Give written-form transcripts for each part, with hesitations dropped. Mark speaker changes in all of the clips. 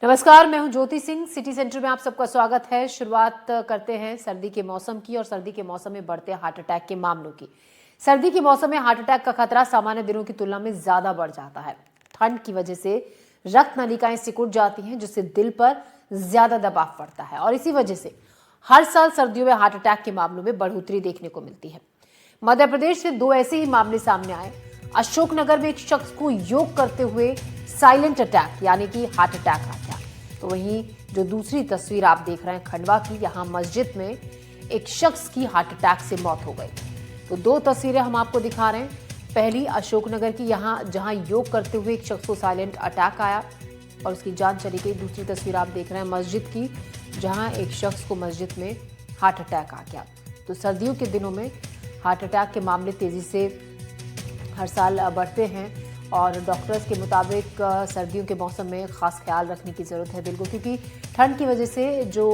Speaker 1: नमस्कार, मैं हूं ज्योति सिंह। सिटी सेंटर में आप सबका स्वागत है। शुरुआत करते हैं सर्दी के मौसम की और सर्दी के मौसम में बढ़ते हार्ट अटैक के मामलों की। सर्दी के मौसम में हार्ट अटैक का खतरा सामान्य दिनों की तुलना में ज्यादा बढ़ जाता है। ठंड की वजह से रक्त नलिकाएं सिकुड़ जाती हैं, जिससे दिल पर ज्यादा दबाव पड़ता है और इसी वजह से हर साल सर्दियों में हार्ट अटैक के मामलों में बढ़ोतरी देखने को मिलती है। मध्य प्रदेश से दो ऐसे ही मामले सामने आए। अशोकनगर में एक शख्स को योग करते हुए साइलेंट अटैक यानी कि हार्ट अटैक आ गया। तो वहीं जो दूसरी तस्वीर आप देख रहे हैं खंडवा की, यहां मस्जिद में एक शख्स की हार्ट अटैक से मौत हो गई। तो दो तस्वीरें हम आपको दिखा रहे हैं। पहली अशोकनगर की, यहां जहां योग करते हुए एक शख्स को साइलेंट अटैक आया और उसकी जान चली गई। दूसरी तस्वीर आप देख रहे हैं मस्जिद की, जहां एक शख्स को मस्जिद में हार्ट अटैक आ गया। तो सर्दियों के दिनों में हार्ट अटैक के मामले तेजी से हर साल बढ़ते हैं और डॉक्टर्स के मुताबिक सर्दियों के मौसम में खास ख्याल रखने की ज़रूरत है दिल को, क्योंकि ठंड की वजह से जो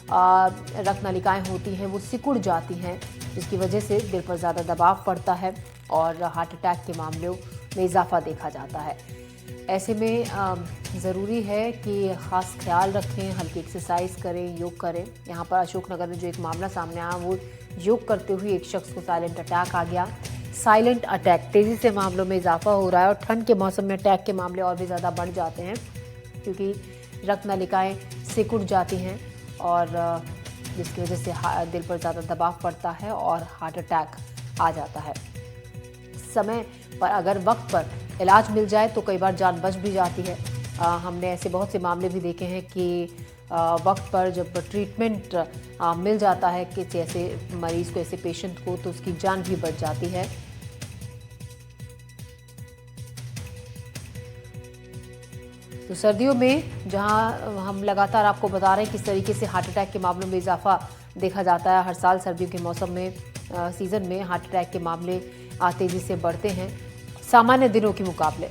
Speaker 1: रक्त नलिकाएं होती हैं वो सिकुड़ जाती हैं, जिसकी वजह से दिल पर ज़्यादा दबाव पड़ता है और हार्ट अटैक के मामलों में इजाफा देखा जाता है। ऐसे में ज़रूरी है कि ख़ास ख्याल रखें, हल्की एक्सरसाइज करें, योग करें। यहाँ पर अशोकनगर में जो एक मामला सामने आया, वो योग करते हुए एक शख्स को साइलेंट अटैक आ गया। साइलेंट अटैक, तेज़ी से मामलों में इजाफा हो रहा है और ठंड के मौसम में अटैक के मामले और भी ज़्यादा बढ़ जाते हैं, क्योंकि रक्त नलिकाएं सिकुड़ जाती हैं और जिसकी वजह से दिल पर ज़्यादा दबाव पड़ता है और हार्ट अटैक आ जाता है। समय पर अगर वक्त पर इलाज मिल जाए तो कई बार जान बच भी जाती है। हमने ऐसे बहुत से मामले भी देखे हैं कि वक्त पर जब ट्रीटमेंट मिल जाता है किसी ऐसे मरीज को, ऐसे पेशेंट को, तो उसकी जान भी बच जाती है। तो सर्दियों में जहां हम लगातार आपको बता रहे हैं किस तरीके से हार्ट अटैक के मामलों में इजाफा देखा जाता है, हर साल सर्दियों के मौसम में सीजन में हार्ट अटैक के मामले तेजी से बढ़ते हैं सामान्य दिनों के मुकाबले।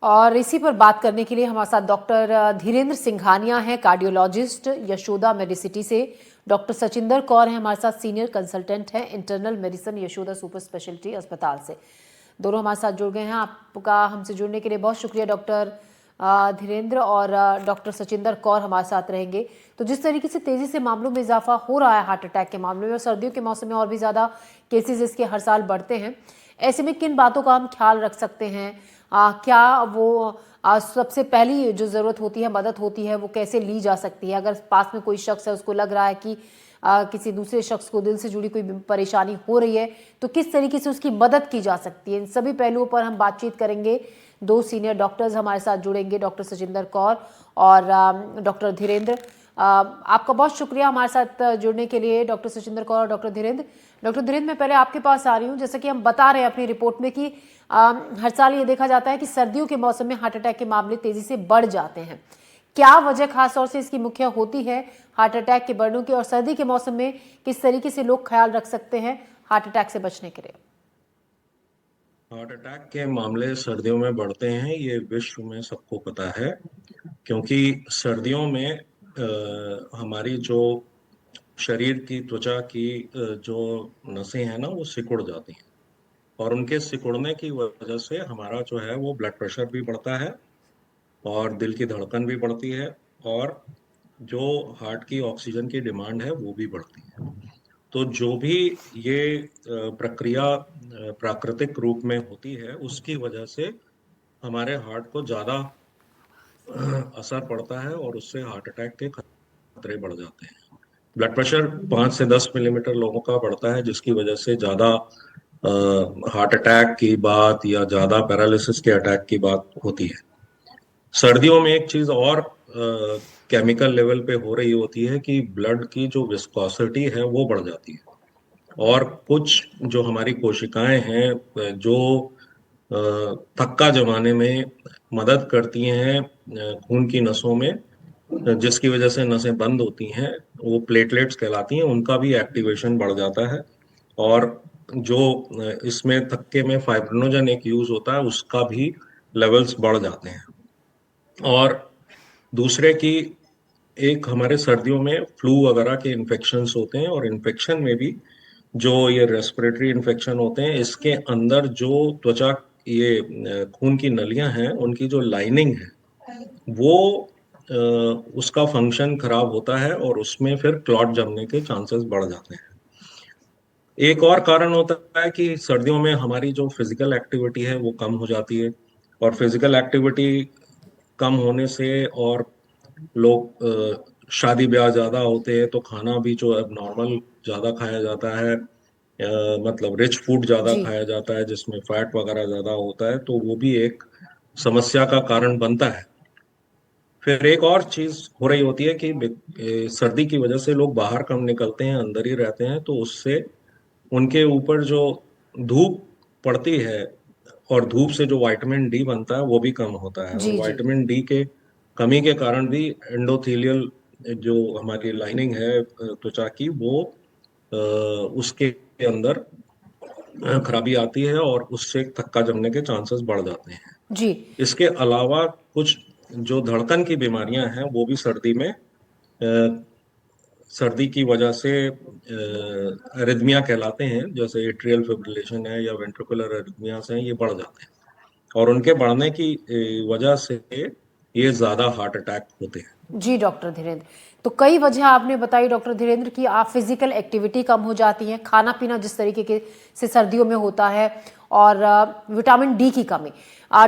Speaker 1: और इसी पर बात करने के लिए हमारे साथ डॉक्टर धीरेन्द्र सिंघानिया हैं, कार्डियोलॉजिस्ट, यशोदा मेडिसिटी से। डॉक्टर सचिंदर कौर हैं हमारे साथ, सीनियर कंसल्टेंट हैं internal medicine Yashoda super speciality अस्पताल से। दोनों हमारे साथ जुड़ गए हैं। आपका हमसे जुड़ने के लिए बहुत शुक्रिया डॉक्टर धीरेन्द्र। और डॉक्टर सचिंदर कौर हमारे साथ रहेंगे। तो जिस तरीके से तेजी से मामलों में इजाफा हो रहा है हार्ट अटैक के मामलों में और सर्दियों के मौसम में और भी ज़्यादा केसेस इसके हर साल बढ़ते हैं, ऐसे में किन बातों का हम ख्याल रख सकते हैं? क्या वो सबसे पहली जो ज़रूरत होती है, मदद होती है, वो कैसे ली जा सकती है? अगर पास में कोई शख्स है, उसको लग रहा है कि किसी दूसरे शख्स को दिल से जुड़ी कोई परेशानी हो रही है, तो किस तरीके से उसकी मदद की जा सकती है? इन सभी पहलुओं पर हम बातचीत करेंगे। दो सीनियर डॉक्टर्स हमारे साथ जुड़ेंगे, डॉक्टर सचिंदर कौर और डॉक्टर धीरेन्द्र। आपका बहुत शुक्रिया हमारे साथ जुड़ने के लिए डॉक्टर सचिंदर कौर और डॉक्टर धीरेन्द्र। डॉक्टर धीरेन्द्र, मैं पहले आपके पास आ रही हूँ। जैसा कि हम बता रहे हैं अपनी रिपोर्ट में कि हर साल ये देखा जाता है कि सर्दियों के मौसम में हार्ट अटैक के मामले तेजी से बढ़ जाते हैं। क्या वजह खास तौर से इसकी मुख्य होती है हार्ट अटैक के बढ़ने की, और सर्दी के मौसम में किस तरीके से लोग ख्याल रख सकते हैं हार्ट अटैक से बचने के लिए?
Speaker 2: हार्ट अटैक के मामले सर्दियों में बढ़ते हैं, ये विश्व में सबको पता है। क्योंकि सर्दियों में हमारी जो शरीर की त्वचा की जो नसें हैं ना, वो सिकुड़ जाती हैं और उनके सिकुड़ने की वजह से हमारा जो है वो ब्लड प्रेशर भी बढ़ता है और दिल की धड़कन भी बढ़ती है और जो हार्ट की ऑक्सीजन की डिमांड है वो भी बढ़ती है। तो जो भी ये प्रक्रिया प्राकृतिक रूप में होती है, उसकी वजह से हमारे हार्ट को ज़्यादा असर पड़ता है और उससे हार्ट अटैक के खतरे बढ़ जाते हैं। ब्लड प्रेशर 5 से 10 मिलीमीटर लोगों का बढ़ता है, जिसकी वजह से ज़्यादा हार्ट अटैक की बात या ज़्यादा पैरालिसिस के अटैक की बात होती है। सर्दियों में एक चीज़ और केमिकल लेवल पे हो रही होती है कि ब्लड की जो विस्कोसिटी है वो बढ़ जाती है और कुछ जो हमारी कोशिकाएं हैं जो थक्का जमाने में मदद करती हैं खून की नसों में, जिसकी वजह से नसें बंद होती हैं, वो प्लेटलेट्स कहलाती हैं, उनका भी एक्टिवेशन बढ़ जाता है और जो इसमें थक्के में फाइब्रिनोजन एक यूज होता है, उसका भी लेवल्स बढ़ जाते हैं। और दूसरे की एक हमारे सर्दियों में फ्लू वगैरह के इन्फेक्शंस होते हैं, और इन्फेक्शन में भी जो ये रेस्पिरेटरी इन्फेक्शन होते हैं, इसके अंदर जो त्वचा, ये खून की नलियां हैं, उनकी जो लाइनिंग है वो अ, उसका फंक्शन खराब होता है, और उसमें फिर क्लॉट जमने के चांसेस बढ़ जाते हैं। एक और कारण होता है कि सर्दियों में हमारी जो फिजिकल एक्टिविटी है वो कम हो जाती है, और फिजिकल एक्टिविटी कम होने से, और लोग शादी ब्याह ज्यादा होते हैं तो खाना भी जो अब नॉर्मल ज्यादा खाया जाता है, मतलब रिच फूड ज्यादा
Speaker 1: जी
Speaker 2: खाया जाता है जिसमें फैट वगैरह ज्यादा होता है, तो वो भी एक समस्या का कारण बनता है। फिर एक और चीज हो रही होती है कि सर्दी की वजह से लोग बाहर कम निकलते हैं, अंदर ही रहते हैं, तो उससे उनके ऊपर जो धूप पड़ती है, और धूप से जो विटामिन डी बनता है वो भी कम होता है, और
Speaker 1: जी जी
Speaker 2: विटामिन डी के कमी के कारण भी एंडोथेलियल जो हमारी लाइनिंग है त्वचा की, वो उसके अंदर खराबी आती है, और उससे थक्का जमने के चांसेस बढ़ जाते हैं।
Speaker 1: जी
Speaker 2: इसके अलावा कुछ जो धड़कन की बीमारियां हैं वो भी सर्दी में, सर्दी की वजह से अरिदमिया कहलाते हैं, जैसे एट्रियल फिब्रिलेशन है या वेंट्रिकुलर अरिदमियास हैं, ये बढ़ जाते हैं, और उनके बढ़ने की वजह से ये ज्यादा हार्ट अटैक होते हैं।
Speaker 1: जी डॉक्टर धीरेन्द्र, तो कई वजह आपने बताई डॉक्टर धीरेन्द्र कि आप फिजिकल एक्टिविटी कम हो जाती है, खाना पीना जिस तरीके के से सर्दियों में होता है, और विटामिन डी की कमी।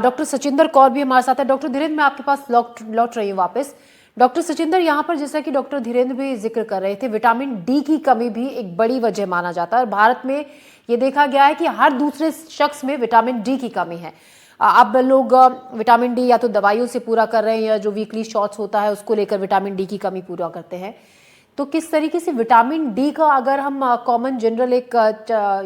Speaker 1: डॉक्टर सचिंदर कौर भी हमारे साथ है। डॉक्टर धीरेन्द्र, मैं आपके पास लौट लौट रही हूँ वापस। डॉक्टर सचिंदर, यहाँ पर जैसा कि डॉक्टर धीरेन्द्र भी जिक्र कर रहे थे, विटामिन डी की कमी भी एक बड़ी वजह माना जाता है, और भारत में ये देखा गया है कि हर दूसरे शख्स में विटामिन डी की कमी है। अब लोग विटामिन डी या तो दवाइयों से पूरा कर रहे हैं, या जो वीकली शॉट्स होता है उसको लेकर विटामिन डी की कमी पूरा करते हैं। तो किस तरीके से विटामिन डी का, अगर हम कॉमन जनरल एक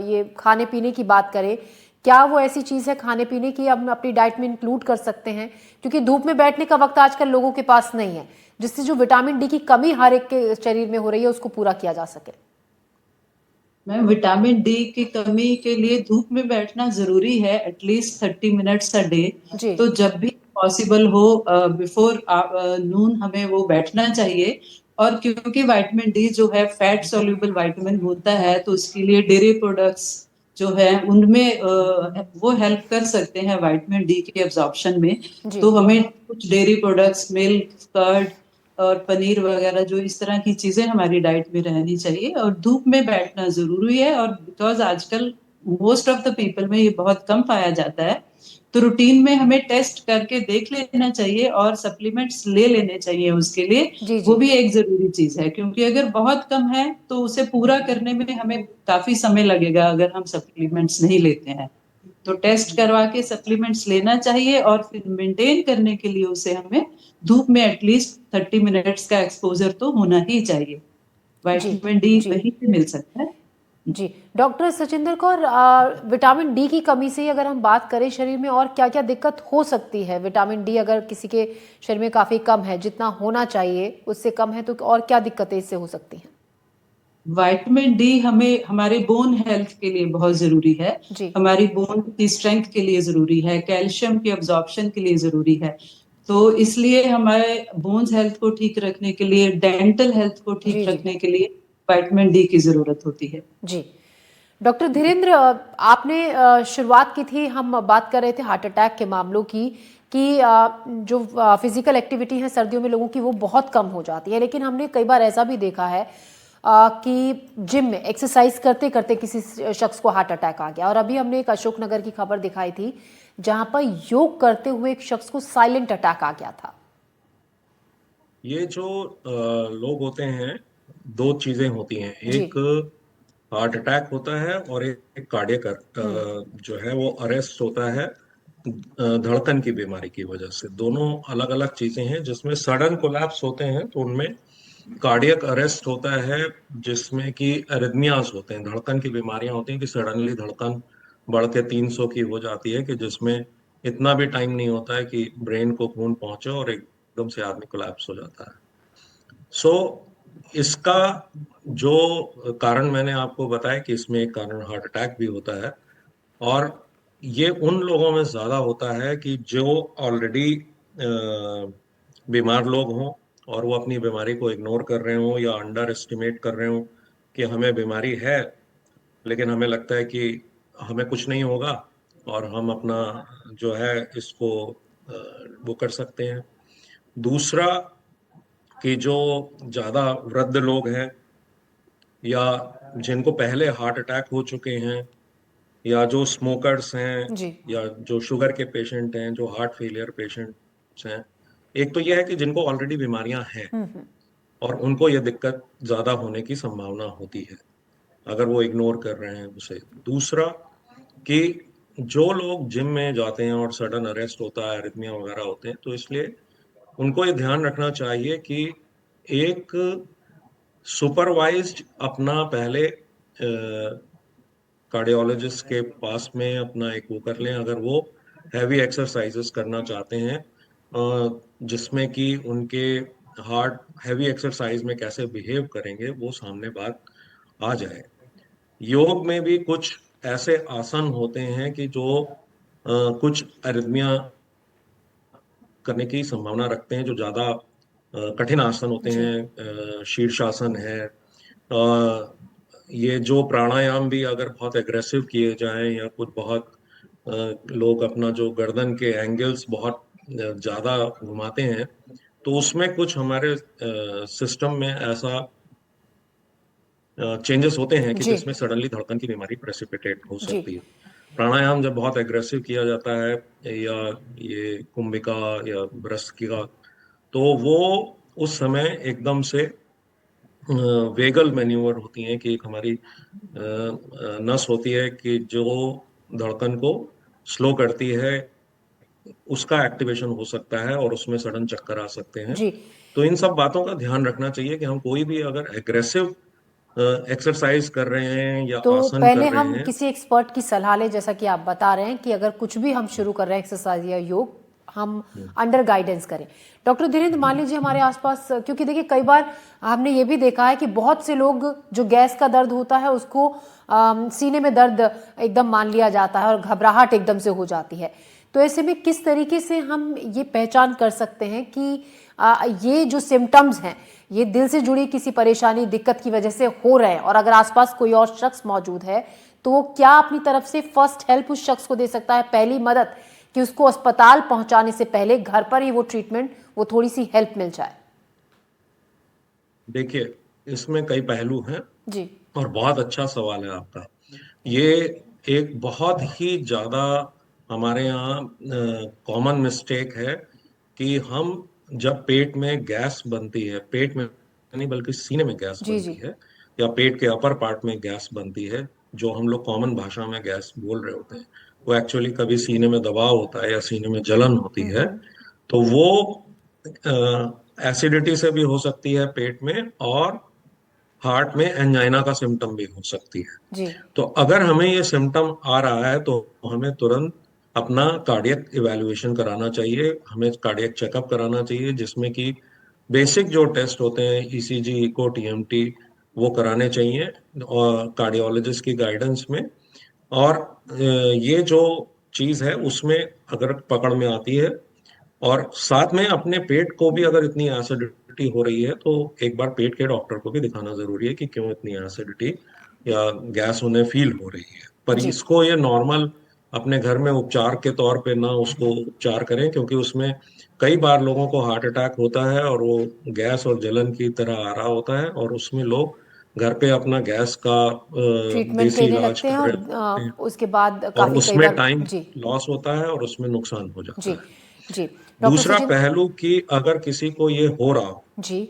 Speaker 1: ये खाने पीने की बात करें, क्या वो ऐसी चीज़ है खाने पीने की हम अपनी डाइट में इंक्लूड कर सकते हैं? क्योंकि धूप में बैठने का वक्त आजकल लोगों के पास नहीं है, जिससे जो विटामिन डी की कमी हर एक के शरीर में हो रही है उसको पूरा किया जा सके।
Speaker 3: मैम, विटामिन डी की कमी के लिए धूप में बैठना जरूरी है, एटलीस्ट 30 मिनट्स अ डे।
Speaker 1: जी
Speaker 3: तो जब भी पॉसिबल हो बिफोर नून हमें वो बैठना चाहिए। और क्योंकि विटामिन डी जो है फैट सोल्यूबल विटामिन होता है, तो उसके लिए डेयरी प्रोडक्ट्स जो है उनमें वो हेल्प कर सकते हैं विटामिन डी के एब्जॉर्प्शन में।
Speaker 1: जी
Speaker 3: तो हमें कुछ डेयरी प्रोडक्ट्स, मिल्क, कर्ड और पनीर वगैरह, जो इस तरह की चीजें हमारी डाइट में रहनी चाहिए। और धूप में बैठना जरूरी है, और बिकॉज आजकल मोस्ट ऑफ द पीपल में ये बहुत कम पाया जाता है, तो रूटीन में हमें टेस्ट करके देख लेना चाहिए और सप्लीमेंट्स ले लेने चाहिए उसके लिए।
Speaker 1: जी
Speaker 3: वो
Speaker 1: जी
Speaker 3: भी एक जरूरी चीज है, क्योंकि अगर बहुत कम है तो उसे पूरा करने में हमें काफी समय लगेगा अगर हम सप्लीमेंट्स नहीं लेते हैं। तो टेस्ट करवा के सप्लीमेंट्स लेना चाहिए, और फिर मेंटेन करने के लिए उसे हमें धूप में एटलीस्ट 30 मिनट्स का एक्सपोजर तो होना ही चाहिए।
Speaker 1: जी
Speaker 3: विटामिन डी
Speaker 1: जी
Speaker 3: वहीं से मिल सकता है।
Speaker 1: जी doctor Sachinder Kaur, vitamin D की कमी से अगर हम बात करें, शरीर में और क्या क्या दिक्कत हो सकती है? विटामिन डी अगर किसी के शरीर में काफी कम है, जितना होना चाहिए उससे कम है, तो और क्या दिक्कतें इससे हो सकती हैं?
Speaker 3: विटामिन डी हमें हमारे बोन हेल्थ के लिए बहुत जरूरी है,
Speaker 1: जी
Speaker 3: हमारी बोन की स्ट्रेंथ के लिए जरूरी है, कैल्शियम की अब्जॉर्प्शन के लिए जरूरी है। तो इसलिए हमारे बोन्स हेल्थ को ठीक रखने के लिए, डेंटल हेल्थ को
Speaker 1: जी
Speaker 3: ठीक
Speaker 1: जी
Speaker 3: रखने के लिए विटामिन डी की जरूरत होती है।
Speaker 1: जी डॉक्टर धीरेन्द्र, आपने शुरुआत की थी, हम बात कर रहे थे हार्ट अटैक के मामलों की, कि जो फिजिकल एक्टिविटी है सर्दियों में लोगों की वो बहुत कम हो जाती है, लेकिन हमने कई बार ऐसा भी देखा है कि जिम में एक्सरसाइज करते करते किसी शख्स को हार्ट अटैक आ गया। और अभी हमने एक अशोकनगर की खबर दिखाई थी, जहां पर योग करते हुए एक शख्स को साइलेंट अटैक आ गया था।
Speaker 2: ये जो लोग होते हैं, दो चीजें होती हैं,
Speaker 1: जी
Speaker 2: एक हार्ट अटैक होता है, और एक कार्डियक
Speaker 1: हम्म
Speaker 2: जो है वो अरेस्ट होता है धड़कन की बीमारी की वजह से। दोनों अलग अलग चीजें हैं, जिसमें सडन कोलैप्स होते हैं तो उनमें कार्डियक अरेस्ट होता है, जिसमें कि अरिदमियास होते हैं, धड़कन की बीमारियां होती हैं कि सडनली धड़कन बढ़ के 300 की हो जाती है, कि जिसमें इतना भी टाइम नहीं होता है कि ब्रेन को खून पहुंचे, और एकदम से आदमी कोलैप्स हो जाता है। सो इसका जो कारण मैंने आपको बताया कि इसमें एक कारण हार्ट अटैक भी होता है, और ये उन लोगों में ज्यादा होता है कि जो ऑलरेडी बीमार लोग हों, और वो अपनी बीमारी को इग्नोर कर रहे हो या अंडर एस्टिमेट कर रहे हो कि हमें बीमारी है, लेकिन हमें लगता है कि हमें कुछ नहीं होगा और हम अपना जो है इसको वो कर सकते हैं। दूसरा कि जो ज़्यादा वृद्ध लोग हैं या जिनको पहले हार्ट अटैक हो चुके हैं या जो स्मोकर्स हैं
Speaker 1: जी।
Speaker 2: या जो शुगर के पेशेंट हैं, जो हार्ट फेलियर पेशेंट्स हैं, एक तो यह है कि जिनको ऑलरेडी बीमारियां हैं और उनको ये दिक्कत ज़्यादा होने की संभावना होती है अगर वो इग्नोर कर रहे हैं उसे। दूसरा कि जो लोग जिम में जाते हैं और सडन अरेस्ट होता है, एरिथमिया वगैरह होते हैं, तो इसलिए उनको ये ध्यान रखना चाहिए कि एक सुपरवाइज्ड अपना पहले कार्डियोलॉजिस्ट के पास में अपना एक वो कर लें अगर वो हैवी एक्सरसाइजेस करना चाहते हैं, जिसमें कि उनके हार्ट हैवी एक्सरसाइज में कैसे बिहेव करेंगे वो सामने बात आ जाए। योग में भी कुछ ऐसे आसन होते हैं कि जो कुछ अरिथमिया करने की संभावना रखते हैं, जो ज्यादा कठिन आसन होते
Speaker 1: जी।
Speaker 2: हैं, शीर्षासन है। ये जो प्राणायाम भी अगर बहुत एग्रेसिव किए जाएं या कुछ बहुत लोग अपना जो गर्दन के एंगल्स बहुत ज्यादा घुमाते हैं, तो उसमें कुछ हमारे सिस्टम में ऐसा चेंजेस होते हैं कि
Speaker 1: जी।
Speaker 2: जिसमें सडनली धड़कन की बीमारी प्रेसिपिटेट हो
Speaker 1: जी।
Speaker 2: सकती है। प्राणायाम जब बहुत एग्रेसिव किया जाता है या ये कुंभिका या भ्रस्त्रिका, तो वो उस समय एकदम से वेगल मैन्यूवर होती हैं कि एक हमारी नस होती है कि जो धड़कन को स्लो करती है, उसका एक्टिवेशन हो सकता है और उसमें सडन चक्कर आ सकते हैं।
Speaker 1: जी।
Speaker 2: तो इन सब बातों का ध्यान रखना चाहिए कि हम कोई भी अगर एग्रेसिव एक्सरसाइज कर रहे हैं या
Speaker 1: तो
Speaker 2: आसन कर
Speaker 1: पहले
Speaker 2: रहे
Speaker 1: हम
Speaker 2: हैं।
Speaker 1: किसी एक्सपर्ट की सलाह लें, जैसा कि आप बता रहे हैं कि अगर कुछ भी हम शुरू कर रहे हैं एक्सरसाइज या योग, हम अंडर गाइडेंस करें। डॉक्टर धीरेन्द्र, मान लीजिए हमारे आसपास, क्योंकि देखिए कई बार हमने ये भी देखा है कि बहुत से लोग जो गैस का दर्द होता है उसको सीने में दर्द एकदम मान लिया जाता है और घबराहट एकदम से हो जाती है। तो ऐसे में किस तरीके से हम ये पहचान कर सकते हैं कि ये जो सिम्टम्स हैं ये दिल से जुड़ी किसी परेशानी दिक्कत की वजह से हो रहे हैं, और अगर आसपास कोई और शख्स मौजूद है तो वो क्या अपनी तरफ से फर्स्ट हेल्प उस शख्स को दे सकता है, पहली मदद, कि उसको अस्पताल पहुंचाने से पहले घर पर ही वो ट्रीटमेंट, वो थोड़ी सी हेल्प मिल जाए?
Speaker 2: देखिए, इसमें कई पहलू हैं
Speaker 1: जी।
Speaker 2: और बहुत अच्छा सवाल है आपका। ये एक बहुत ही ज्यादा हमारे यहाँ कॉमन मिस्टेक है कि हम जब पेट में गैस बनती है, पेट में नहीं बल्कि सीने में गैस
Speaker 1: जी। जी।
Speaker 2: बनती है या पेट के अपर पार्ट में गैस बनती है, जो हम लोग कॉमन भाषा में गैस बोल रहे होते हैं, वो एक्चुअली कभी सीने में दबाव होता है या सीने में जलन होती है। तो वो एसिडिटी से भी हो सकती है पेट में, और हार्ट में एंजाइना का सिम्टम भी हो सकती है।
Speaker 1: जी।
Speaker 2: तो अगर हमें ये सिम्टम आ रहा है तो हमें तुरंत अपना कार्डियक इवैल्यूएशन कराना चाहिए, हमें कार्डियक चेकअप कराना चाहिए, जिसमें कि बेसिक जो टेस्ट होते हैं ईसीजी, इको, टीएमटी, वो कराने चाहिए और कार्डियोलॉजिस्ट की गाइडेंस में। और ये जो चीज़ है उसमें अगर पकड़ में आती है, और साथ में अपने पेट को भी अगर इतनी एसिडिटी हो रही है तो एक बार पेट के डॉक्टर को भी दिखाना जरूरी है कि क्यों इतनी एसिडिटी या गैस उन्हें फील हो रही है। पर
Speaker 1: जी।
Speaker 2: इसको ये नॉर्मल अपने घर में उपचार के तौर पे ना उसको उपचार करें, क्योंकि उसमें कई बार लोगों को हार्ट अटैक होता है और वो गैस और जलन की तरह आ रहा होता है, और उसमें लोग घर पे अपना गैस का
Speaker 1: ट्रीटमेंट
Speaker 2: देसी
Speaker 1: लेने
Speaker 2: इलाज
Speaker 1: लगते हैं
Speaker 2: कर
Speaker 1: और
Speaker 2: रहे होते हैं,
Speaker 1: उसके बाद
Speaker 2: और
Speaker 1: काफी कई
Speaker 2: उसमें
Speaker 1: बार।
Speaker 2: टाइम
Speaker 1: जी।
Speaker 2: लॉस होता है और उसमें नुकसान हो
Speaker 1: जी।
Speaker 2: जाता है।
Speaker 1: जी। डॉक्टर
Speaker 2: दूसरा
Speaker 1: सचिन।
Speaker 2: पहलू कि अगर किसी को ये हो रहा हो,
Speaker 1: जी।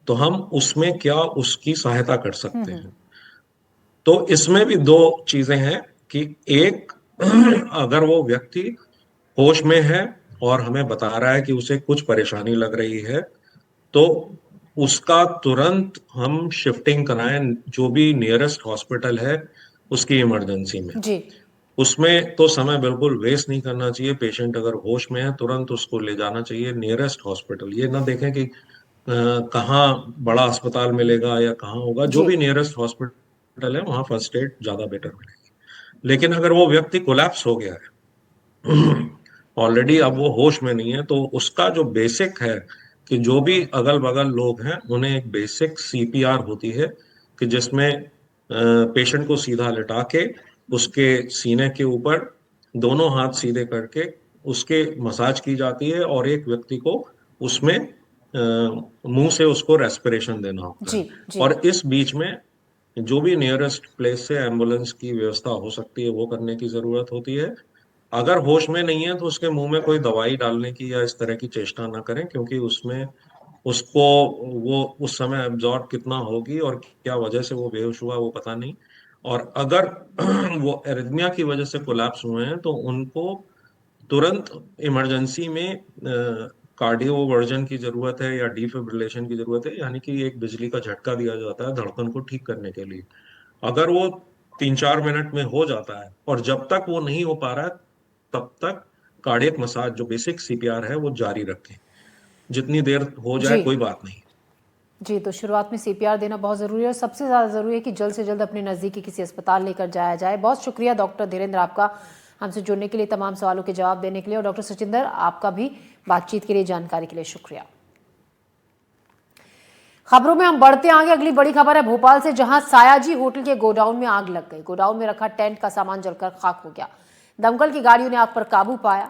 Speaker 2: तो हम उसमें क्या उसकी सहायता कर सकते हैं। तो इसमें भी दो चीजें हैं कि एक, अगर वो व्यक्ति होश में है और हमें बता रहा है कि उसे कुछ परेशानी लग रही है, तो उसका तुरंत हम शिफ्टिंग कराएं जो भी नियरेस्ट हॉस्पिटल है उसकी इमरजेंसी में।
Speaker 1: जी।
Speaker 2: उसमें तो समय बिल्कुल वेस्ट नहीं करना चाहिए। पेशेंट अगर होश में है तुरंत उसको ले जाना चाहिए नियरेस्ट हॉस्पिटल। ये ना देखें कि कहाँ बड़ा अस्पताल मिलेगा या कहाँ होगा, जो
Speaker 1: जी।
Speaker 2: भी नियरेस्ट हॉस्पिटल है वहाँ फर्स्ट एड ज्यादा बेटर मिलेगी। लेकिन अगर वो व्यक्ति कोलैप्स हो गया है ऑलरेडी, अब वो होश में नहीं है, तो उसका जो बेसिक है कि जो भी अगल बगल लोग हैं उन्हें एक बेसिक सीपीआर होती है कि जिसमें पेशेंट को सीधा लिटा के उसके सीने के ऊपर दोनों हाथ सीधे करके उसके मसाज की जाती है और एक व्यक्ति को उसमें मुंह से उसको रेस्पिरेशन देना होता
Speaker 1: जी
Speaker 2: है।
Speaker 1: जी
Speaker 2: और इस बीच में जो भी नियरेस्ट प्लेस से एम्बुलेंस की व्यवस्था हो सकती है वो करने की जरूरत होती है। अगर होश में नहीं है तो उसके मुंह में कोई दवाई डालने की या इस तरह की चेष्टा ना करें, क्योंकि उसमें उसको वो उस समय एब्जॉर्ब कितना होगी और क्या वजह से वो बेहोश हुआ वो पता नहीं। और अगर वो एरिथमिया की वजह से कोलैप्स हुए हैं तो उनको तुरंत इमरजेंसी में कार्डियो वर्जन की जरूरत है या डिफिब्रिलेशन की जरूरत है, यानी कि एक बिजली का झटका दिया जाता है धड़कन को ठीक करने के लिए। अगर वो 3-4 मिनट में हो जाता है और जब तक वो नहीं हो पा रहा है तब तक कार्डियक मसाज जो बेसिक सीपीआर है वो जारी रखें, जितनी देर हो जाए
Speaker 1: जी
Speaker 2: कोई बात नहीं।
Speaker 1: जी। तो शुरुआत में सीपीआर देना बहुत ज़रूरी है और सबसे ज़्यादा ज़रूरी है कि जल्द से जल्द अपने नज़दीकी किसी अस्पताल लेकर जाया जाए। बहुत शुक्रिया डॉक्टर धीरेन्द्र आपका हमसे जुड़ने के लिए, तमाम सवालों के जवाब देने के लिए, और डॉक्टर सुचिंदर आपका भी बातचीत के लिए, जानकारी के लिए शुक्रिया। खबरों में हम बढ़ते आगे। अगली बड़ी खबर है भोपाल से, जहां सायाजी होटल के गोडाउन में आग लग गई। गोडाउन में रखा टेंट का सामान जलकर खाक हो गया। दमकल की गाड़ियों ने आग पर काबू पाया।